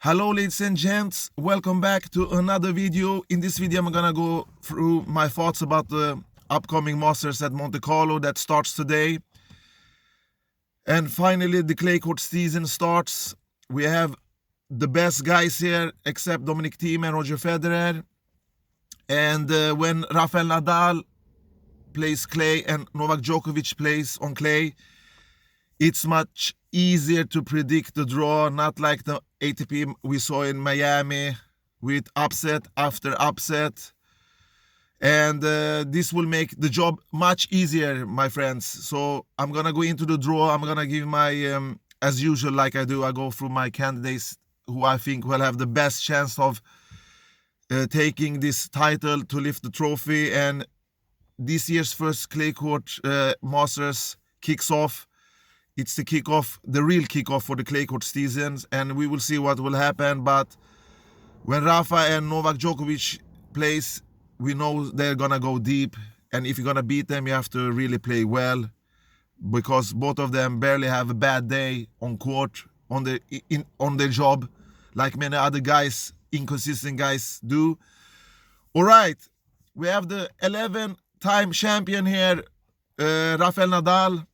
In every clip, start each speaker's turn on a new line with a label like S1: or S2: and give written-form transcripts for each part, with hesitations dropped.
S1: Hello ladies and gents, welcome back to another video. In this video I'm gonna go through my thoughts about the upcoming Masters at Monte Carlo that starts today. And finally the clay court season starts. We have the best guys here except Dominic Thiem and Roger Federer. And when Rafael Nadal plays clay and Novak Djokovic plays on clay, it's much easier to predict the draw, not like the ATP we saw in Miami with upset after upset. And this will make the job much easier, my friends. So I'm gonna go into the draw. I'm gonna give my, as usual, like I do, I go through my candidates who I think will have the best chance of taking this title to lift the trophy. And this year's first clay court Masters kicks off. It's the kickoff, the real kickoff for the clay court seasons, and we will see what will happen. But when Rafa and Novak Djokovic plays, we know they're gonna go deep, and if you're gonna beat them, you have to really play well, because both of them barely have a bad day on court, on their job, like many other guys, inconsistent guys do. All right, we have the 11-time champion here, Rafael Nadal.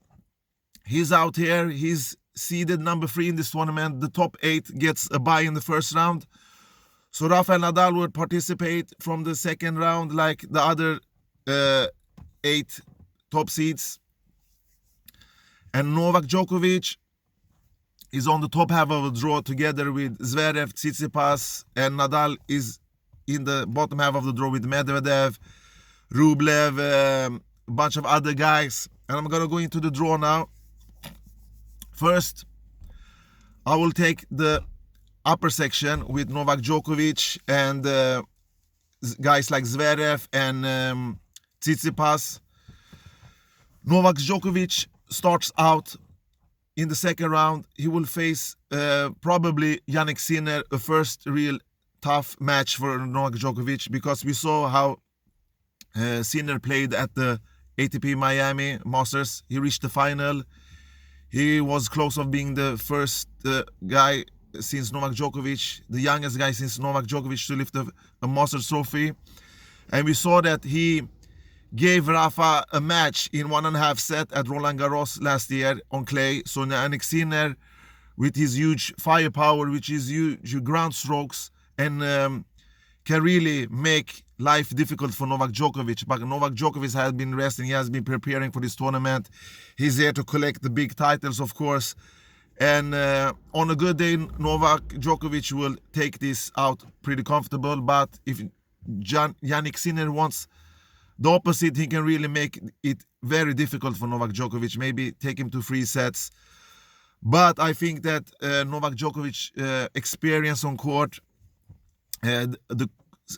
S1: He's out here. He's seeded number 3 in this tournament. The top 8 gets a bye in the first round. So Rafael Nadal would participate from the second round like the other 8 top seeds. And Novak Djokovic is on the top half of the draw together with Zverev, Tsitsipas, and Nadal is in the bottom half of the draw with Medvedev, Rublev, a bunch of other guys. And I'm going to go into the draw now. First, I will take the upper section with Novak Djokovic and guys like Zverev and Tsitsipas. Novak Djokovic starts out in the second round. He will face probably Jannik Sinner, a first real tough match for Novak Djokovic, because we saw how Sinner played at the ATP Miami Masters. He reached the final. He was close of being the first guy since Novak Djokovic, the youngest guy since Novak Djokovic to lift a Masters trophy. And we saw that he gave Rafa a match in 1.5 set at Roland Garros last year on clay. So Jannik Sinner, with his huge firepower, which is huge ground strokes, and can really make life difficult for Novak Djokovic. But Novak Djokovic has been resting. He has been preparing for this tournament. He's there to collect the big titles, of course. And on a good day, Novak Djokovic will take this out pretty comfortable. But if Jannik Sinner wants the opposite, he can really make it very difficult for Novak Djokovic. Maybe take him to 3 sets. But I think that Novak Djokovic experience on court, the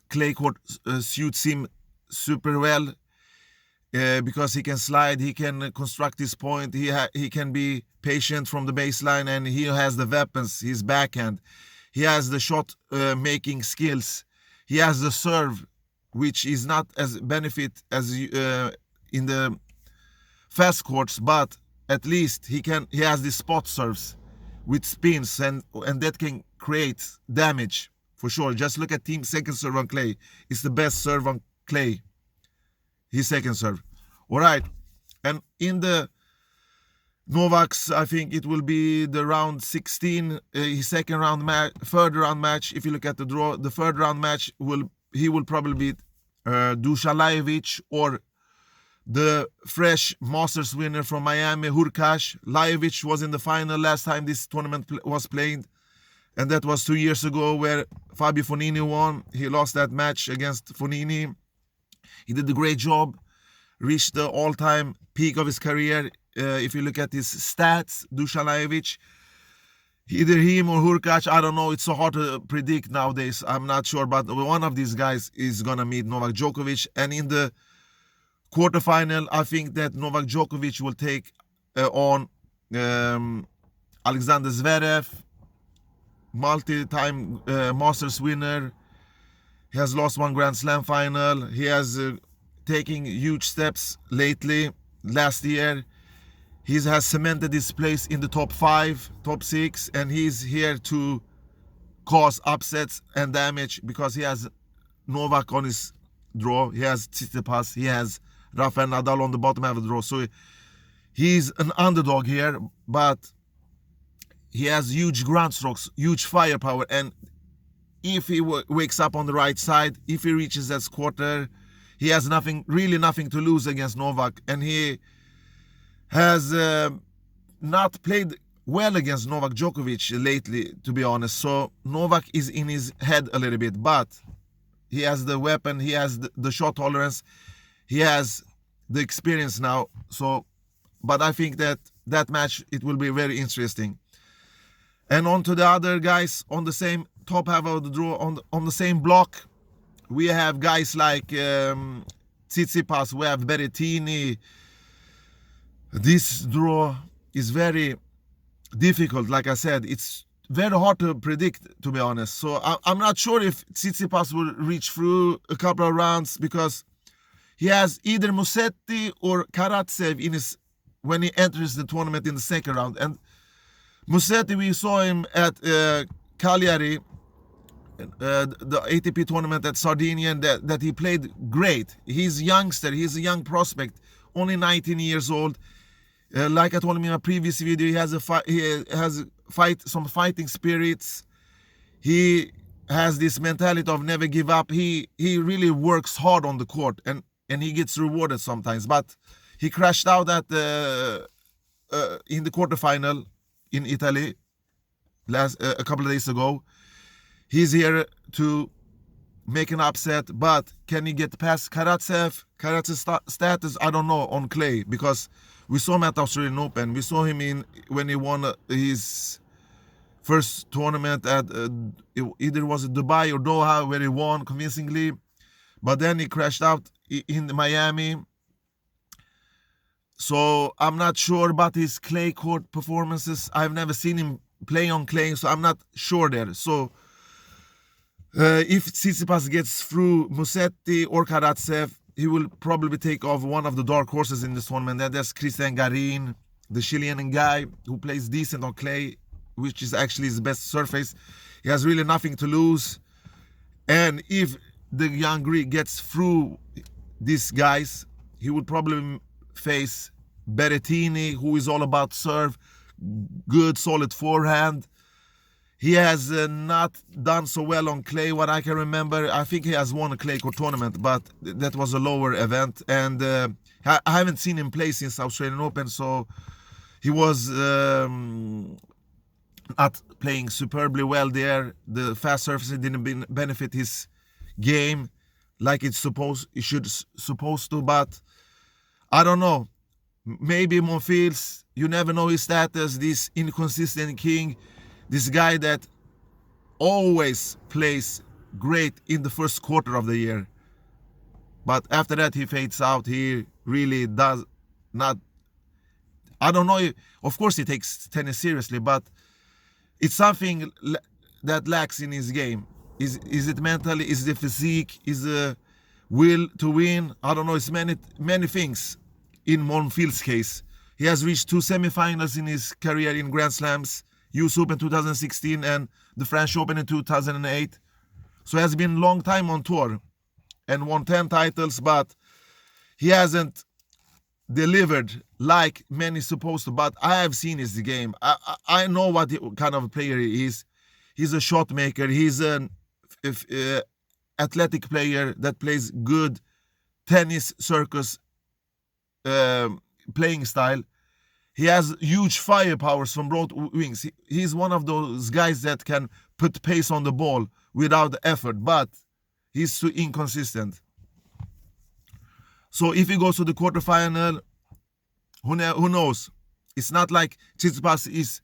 S1: clay court suits him super well, because he can slide, he can construct his point, he can be patient from the baseline, and he has the weapons, his backhand, he has the shot making skills, he has the serve, which is not as benefit as in the fast courts, but at least he has the spot serves with spins, and that can create damage. For sure. Just look at Thiem's second serve on clay. It's the best serve on clay. His second serve. All right. And in the Novak's, I think it will be the round 16, his second round match, third round match. If you look at the draw, the third round match he will probably beat Dusan Lajovic, or the fresh Masters winner from Miami, Hurkacz. Lajovic was in the final last time this tournament was played. And that was 2 years ago, where Fabio Fognini won. He lost that match against Fognini. He did a great job, reached the all-time peak of his career. If you look at his stats, Dusan Lajovic, either him or Hurkacz, I don't know. It's so hard to predict nowadays. I'm not sure, but one of these guys is going to meet Novak Djokovic. And in the quarterfinal, I think that Novak Djokovic will take on Alexander Zverev, multi-time Masters winner. He has lost 1 Grand Slam final. He has taken huge steps lately. Last year, he has cemented his place in the top 5, top 6, and he's here to cause upsets and damage, because he has Novak on his draw, he has Tsitsipas, he has Rafael Nadal on the bottom half of the draw. So he's an underdog here, but he has huge ground strokes, huge firepower, and if he wakes up on the right side, if he reaches that quarter, he has really nothing to lose against Novak. And he has not played well against Novak Djokovic lately, to be honest. So Novak is in his head a little bit, but he has the weapon, he has the shot tolerance, he has the experience now. So, but I think that match, it will be very interesting. And on to the other guys on the same top half of the draw, on the same block, we have guys like Tsitsipas, we have Berrettini. This draw is very difficult. Like I said, it's very hard to predict, to be honest. So I'm not sure if Tsitsipas will reach through a couple of rounds, because he has either Musetti or Karatsev in his when he enters the tournament in the second round. And Musetti, we saw him at Cagliari, the ATP tournament at Sardinia, that he played great. He's a youngster, he's a young prospect, only 19 years old. Like I told him in a previous video, he has some fighting spirits. He has this mentality of never give up. He really works hard on the court, and he gets rewarded sometimes. But he crashed out at in the quarterfinal in Italy a couple of days ago. He's here to make an upset, but can he get past Karatsev? Karatsev's status, I don't know, on clay, because we saw him at Australian Open. We saw him when he won his first tournament at either was it Dubai or Doha, where he won convincingly. But then he crashed out in Miami. So I'm not sure about his clay court performances. I've never seen him play on clay, so I'm not sure there. So if Tsitsipas gets through Musetti or Karatsev, he will probably take off one of the dark horses in this tournament. And that's Cristian Garin, the Chilean guy who plays decent on clay, which is actually his best surface. He has really nothing to lose. And if the young Greek gets through these guys, he would probably face Berrettini, who is all about serve, good solid forehand. He has not done so well on clay, what I can remember. I think he has won a clay court tournament, but that was a lower event. And I haven't seen him play since Australian Open, so he was not playing superbly well there. The fast surface didn't benefit his game like it should supposed to. But I don't know. Maybe Monfils, you never know his status. This inconsistent king. This guy that always plays great in the first quarter of the year, but after that he fades out. He really does not. I don't know. Of course he takes tennis seriously, but it's something that lacks in his game. Is it mentally? Is it physique? Is the will to win? I don't know. It's many things. In Monfils' case, he has reached 2 semifinals in his career in Grand Slams. US Open 2016 and the French Open in 2008. So he has been a long time on tour and won 10 titles, but he hasn't delivered like many supposed to. But I have seen his game. I know what kind of a player he is. He's a shot maker. He's an athletic player that plays good tennis circus playing style. He has huge firepowers from both wings. He's one of those guys that can put pace on the ball without effort, but he's so inconsistent. So if he goes to the quarterfinal, who knows? It's not like Tsitsipas is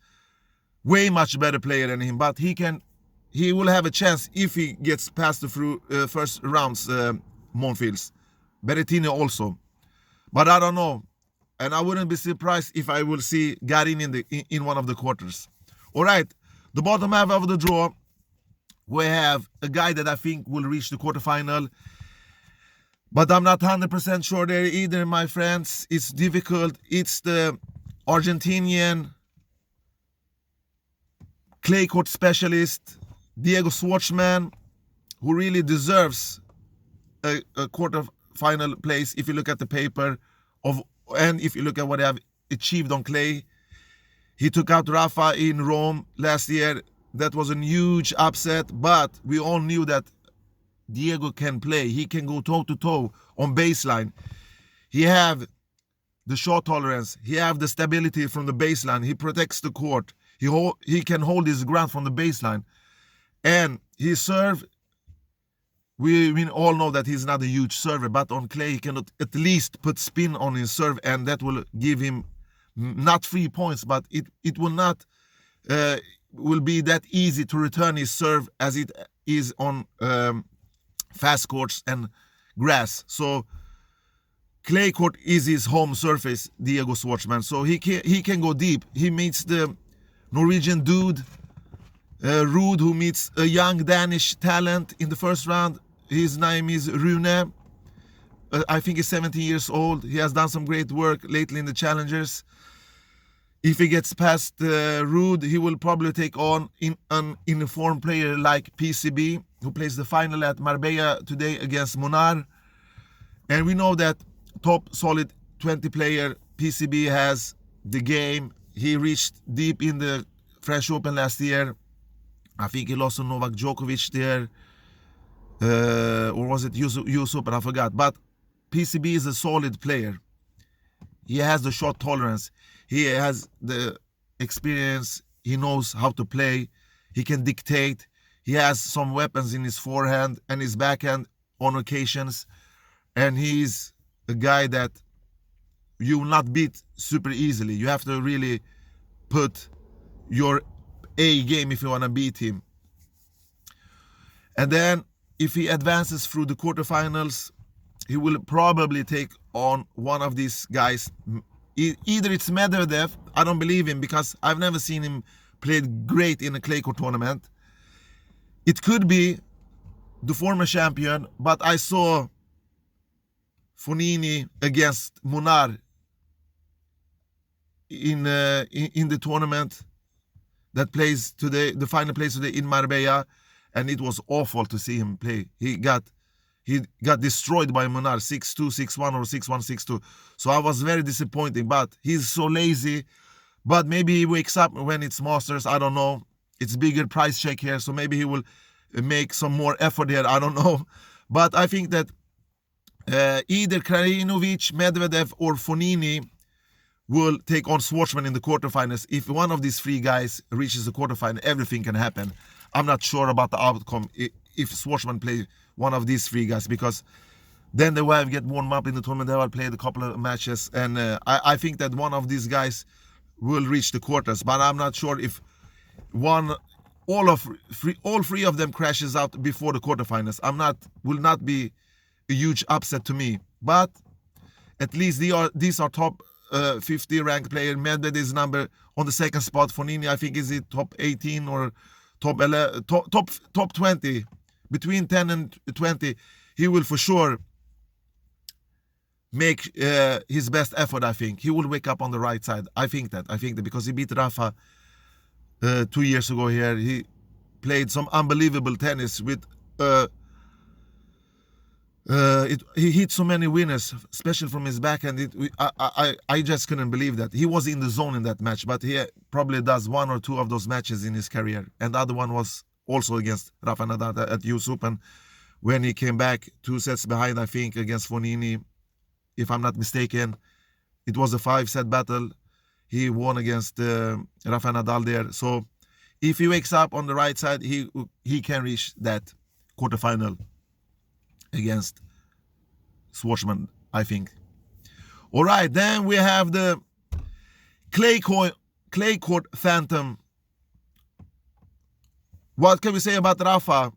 S1: way much better player than him, but he will have a chance if he gets past the first rounds, Monfils. Berrettini also. But I don't know. And I wouldn't be surprised if I will see Garin in one of the quarters. All right, the bottom half of the draw, we have a guy that I think will reach the quarterfinal. But I'm not 100% sure there either, my friends. It's difficult. It's the Argentinian clay court specialist, Diego Schwartzman, who really deserves a quarter-final place if you look at the paper and if you look at what they have achieved on clay. He took out Rafa in Rome last year. That was a huge upset, but we all knew that Diego can play. He can go toe-to-toe on baseline. He have the shot tolerance. He have the stability from the baseline. He protects the court. He can hold his ground from the baseline. And his serve, we all know that he's not a huge server, but on clay he can at least put spin on his serve, and that will give him not 3 points, but it will not will be that easy to return his serve as it is on fast courts and grass. So clay court is his home surface, Diego Schwartzman. So he can go deep. He meets the Norwegian dude, Ruud, who meets a young Danish talent in the first round. His name is Rune. I think he's 17 years old. He has done some great work lately in the Challengers. If he gets past Ruud, he will probably take on an informed player like PCB, who plays the final at Marbella today against Munar. And we know that top solid 20 player PCB has the game. He reached deep in the French Open last year. I think he lost to Novak Djokovic there. Or was it US Open? I forgot. But PCB is a solid player. He has the shot tolerance. He has the experience. He knows how to play. He can dictate. He has some weapons in his forehand and his backhand on occasions. And he's a guy that you will not beat super easily. You have to really put your A game if you want to beat him. And then if he advances through the quarterfinals, he will probably take on one of these guys. Either it's Medvedev. I don't believe him because I've never seen him play great in a clay court tournament. It could be the former champion, but I saw Fognini against Munar in the tournament that plays today, the final plays today in Marbella, and it was awful to see him play. He got destroyed by Munar 6-2, 6-1 or 6-1, 6-2. So I was very disappointed, but he's so lazy. But maybe he wakes up when it's Masters. I don't know. It's bigger price check here, so maybe he will make some more effort here. I don't know. But I think that either Krajinovic, Medvedev or Fognini will take on Schwartzman in the quarterfinals. If one of these three guys reaches the quarterfinal, everything can happen. I'm not sure about the outcome if Schwartzman plays one of these three guys, because then they will get warmed up in the tournament. They will play a couple of matches, and I think that one of these guys will reach the quarters. But I'm not sure if all three of them crashes out before the quarterfinals. Will not be a huge upset to me. But at least these are top 50 ranked player. Medvedev is number on the second spot. Fognini, I think, is it top 18 or top 11, top 20. Between 10 and 20, he will for sure make his best effort. I think he will wake up on the right side. I think that because he beat Rafa 2 years ago here. He played some unbelievable tennis with he hit so many winners, especially from his backhand. I just couldn't believe that. He was in the zone in that match, but he probably does one or two of those matches in his career. And the other one was also against Rafael Nadal at US Open, when he came back 2 sets behind, I think, against Fognini. If I'm not mistaken, it was a 5-set battle. He won against Rafael Nadal there. So if he wakes up on the right side, he can reach that quarterfinal against Schwartzman, I think. All right, then we have the clay court phantom. What can we say about Rafa?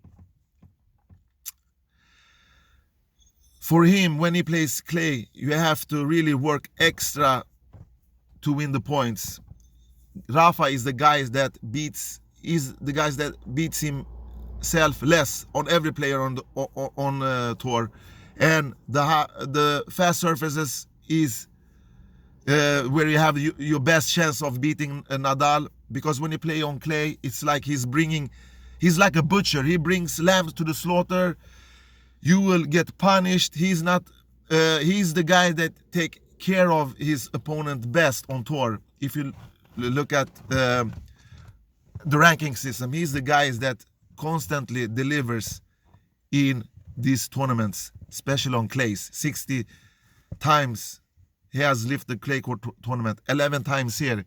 S1: For him, when he plays clay, you have to really work extra to win the points. Rafa is the guys that beats himself less on every player on tour, and the fast surfaces is where you have your best chance of beating Nadal, because when you play on clay, it's like he's bringing He's like a butcher. He brings lambs to the slaughter. You will get punished. He's the guy that take care of his opponent best on tour. If you look at the ranking system, he's the guy that constantly delivers in these tournaments, especially on clays. 60 times he has lifted the clay court tournament, 11 times here.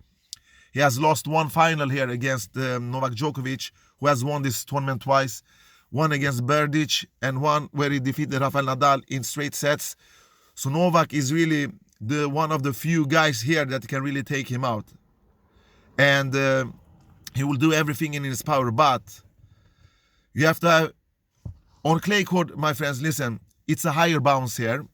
S1: He has lost one final here against Novak Djokovic, who has won this tournament twice. One against Berdych and one where he defeated Rafael Nadal in straight sets. So Novak is really one of the few guys here that can really take him out. And he will do everything in his power, but you have to have, on clay court, my friends, listen, it's a higher bounce here.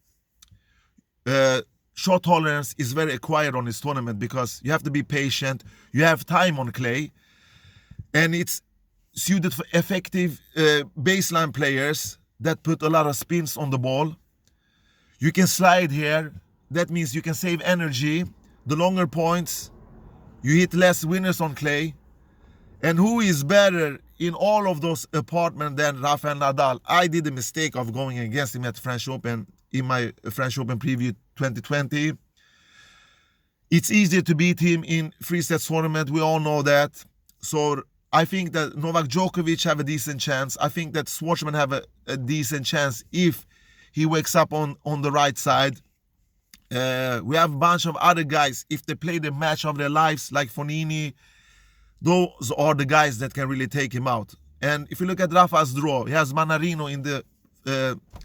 S1: Shot tolerance is very acquired on this tournament because you have to be patient. You have time on clay, and it's suited for effective baseline players that put a lot of spins on the ball. You can slide here. That means you can save energy. The longer points, you hit less winners on clay. And who is better in all of those apartments than Rafael Nadal? I did a mistake of going against him at French Open in my French Open preview 2020. It's easier to beat him in free sets tournament. We all know that. So I think that Novak Djokovic have a decent chance. I think that Schwartzman have a decent chance if he wakes up on the right side. We have a bunch of other guys. If they play the match of their lives, like Fognini, those are the guys that can really take him out. And if you look at Rafa's draw, he has Manarino in the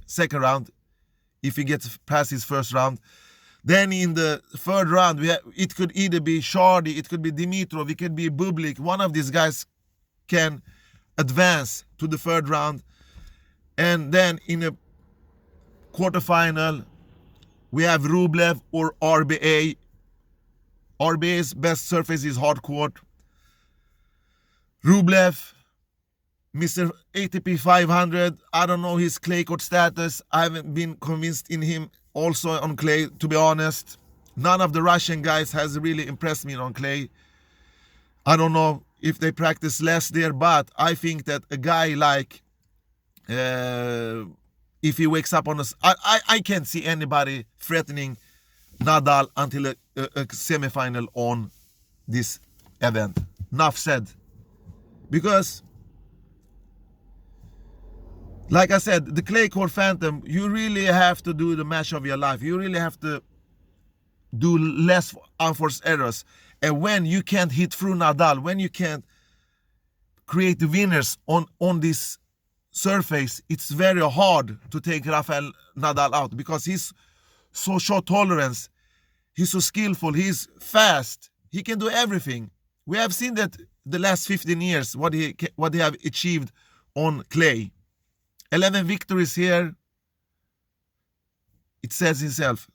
S1: second round, if he gets past his first round. Then in the third round, it could either be Shardy, it could be Dimitrov, it could be Bublik. One of these guys can advance to the third round. And then in a quarterfinal, we have Rublev or RBA. RBA's best surface is hard court. Rublev, Mr. ATP 500, I don't know his clay court status. I haven't been convinced in him also on clay, to be honest. None of the Russian guys has really impressed me on clay. I don't know if they practice less there, but I think that a guy like, if he wakes up on us, I can't see anybody threatening Nadal until a semifinal on this event. Enough said. Because, like I said, the clay court phantom, you really have to do the match of your life. You really have to do less unforced errors. And when you can't hit through Nadal, when you can't create the winners on this surface, it's very hard to take Rafael Nadal out because he's so short tolerance, he's so skillful, he's fast, he can do everything. We have seen that the last 15 years, what he have achieved on clay. 11 victories here. It says himself.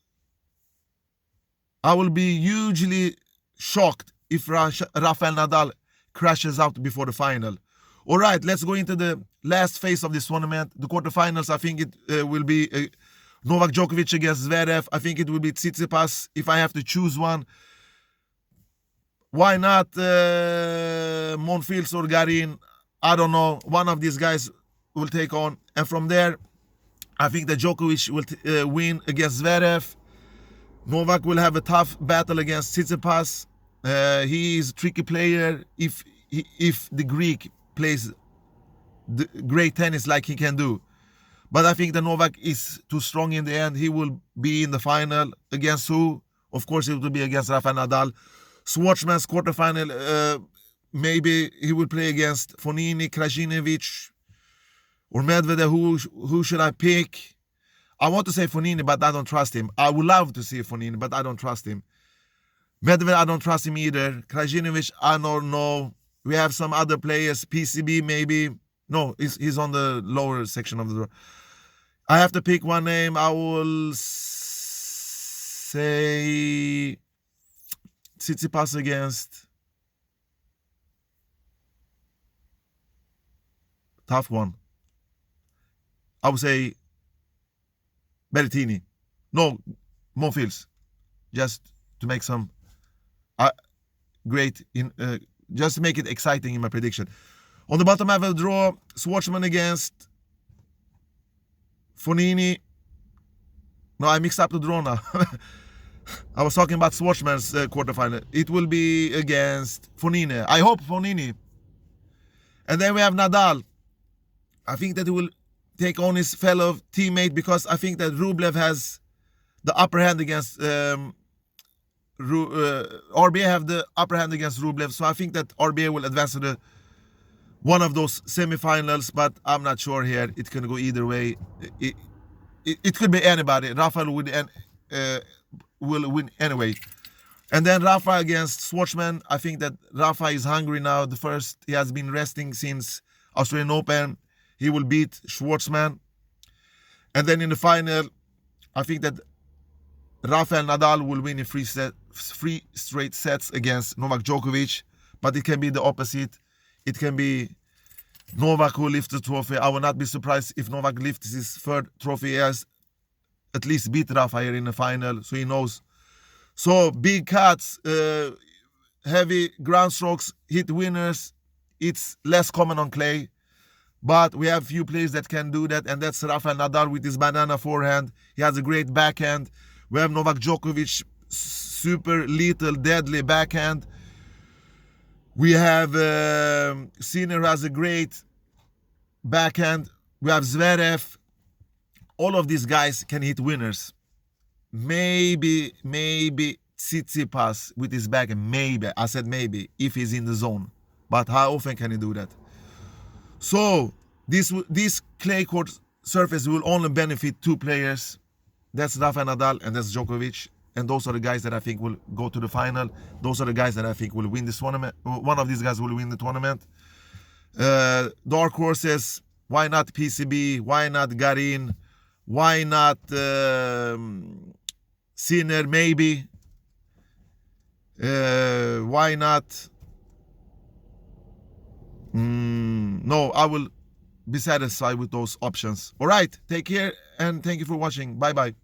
S1: I will be hugely shocked if Rafael Nadal crashes out before the final. All right, let's go into the last phase of this tournament. The quarterfinals, I think it will be Novak Djokovic against Zverev. I think it will be Tsitsipas if I have to choose one. Why not Monfils or Garin? I don't know. One of these guys will take on. And from there, I think that Djokovic will win against Zverev. Novak will have a tough battle against Tsitsipas. He is a tricky player. If the Greek plays the great tennis like he can do. But I think that Novak is too strong in the end. He will be in the final against who? Of course, it will be against Rafael Nadal. Schwartzman's quarterfinal, maybe he will play against Fognini, Krajinovic, or Medvedev. Who should I pick? I want to say Fognini, but I don't trust him. I would love to see Fognini, but I don't trust him. Medvedev, I don't trust him either. Krajinovic, I don't know. We have some other players. PCB, maybe. No, he's on the lower section of the draw. I have to pick one name. I will say Tsitsipas against. Tough one. I would say Berrettini. No, Monfils. Just to make some great, just to make it exciting in my prediction. On the bottom, I have a draw. Schwartzman against Fonini. No, I mixed up the draw now. I was talking about Schwartzman's quarterfinal. It will be against Fonini. I hope Fonini. And then we have Nadal. I think that he will take on his fellow teammate because I think that Rublev has the upper hand against RBA have the upper hand against Rublev. So I think that RBA will advance to the one of those semifinals, but I'm not sure here. It can go either way. It could be anybody. Rafael will win anyway. And then Rafa against Schwartzman. I think that Rafa is hungry now. He has been resting since Australian Open. He will beat Schwartzman. And then in the final, I think that Rafael Nadal will win in three straight sets against Novak Djokovic. But it can be the opposite. It can be Novak who lifts the trophy. I will not be surprised if Novak lifts his third trophy. He has at least beat Rafa here in the final, so he knows. So big cuts, heavy ground strokes, hit winners. It's less common on clay, but we have few players that can do that, and that's Rafael Nadal with his banana forehand. He has a great backhand. We have Novak Djokovic, super lethal, deadly backhand. We have Sinner, who has a great backhand. We have Zverev. All of these guys can hit winners. Maybe Tsitsipas with his backhand. Maybe. I said maybe, if he's in the zone. But how often can he do that? So this clay court surface will only benefit two players. That's Rafael Nadal and that's Djokovic. And those are the guys that I think will go to the final. Those are the guys that I think will win this tournament. One of these guys will win the tournament. Dark horses, why not PCB? Why not Garin? Why not Sinner, maybe? Why not? No, I will be satisfied with those options. All right, take care and thank you for watching. Bye-bye.